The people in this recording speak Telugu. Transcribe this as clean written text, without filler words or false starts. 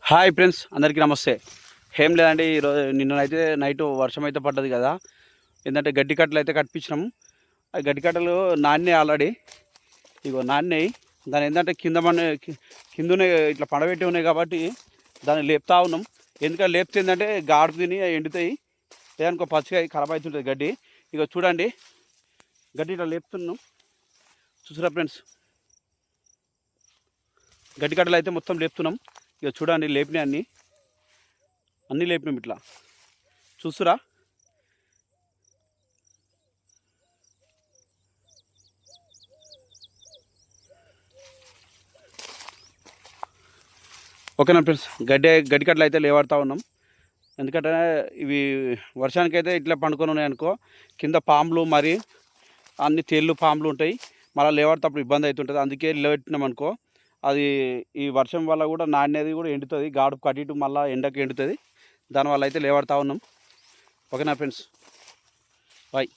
హాయ్ ఫ్రెండ్స్, అందరికీ నమస్తే. ఏం లేదండి, ఈరోజు నిన్ననైతే నైట్ వర్షం అయితే పడ్డది కదా. ఏంటంటే గడ్డి కట్టలు అయితే కట్టించినాము. ఆ గడ్డి కట్టలు నాన్నే ఆల్రెడీ, ఇగో నాన్నయి. దాని ఏంటంటే కిందనే ఇట్లా పడబెట్టి ఉన్నాయి కాబట్టి దాన్ని లేపుతా ఉన్నాం. ఎందుకంటే లేపితే ఏంటంటే గాడు తిని ఎండుతాయి, లేదనుకో పచ్చిగా ఖరాబ్ అవుతుంటుంది గడ్డి. ఇక చూడండి, గడ్డి ఇట్లా లేపుతున్నాం, చూసారా ఫ్రెండ్స్. గడ్డి కట్టలు అయితే మొత్తం లేపుతున్నాం. ఇక చూడండి, లేపినాయి అన్నీ లేపినాం. ఇట్లా చూస్తురా. ఓకేనా ఫ్రెండ్స్, గడ్డి కట్టలు అయితే లేవాడుతూ ఉన్నాం. ఎందుకంటే ఇవి వర్షానికైతే ఇట్లా పండుకొని ఉన్నాయి అనుకో, కింద పాములు మరి అన్ని తేళ్ళు పాములు ఉంటాయి, మళ్ళీ లేవాడుతప్పుడు ఇబ్బంది అవుతుంటుంది. అందుకే లేవెట్టినాం అనుకో, అది ఈ వర్షం వల్ల కూడా నాణ్యది కూడా ఎండుతుంది, గాడు కట్టిటు మళ్ళీ ఎండకి ఎండుతుంది. దానివల్ల అయితే లేవాడుతూ ఉన్నాం. ఓకేనా ఫ్రెండ్స్, బాయ్.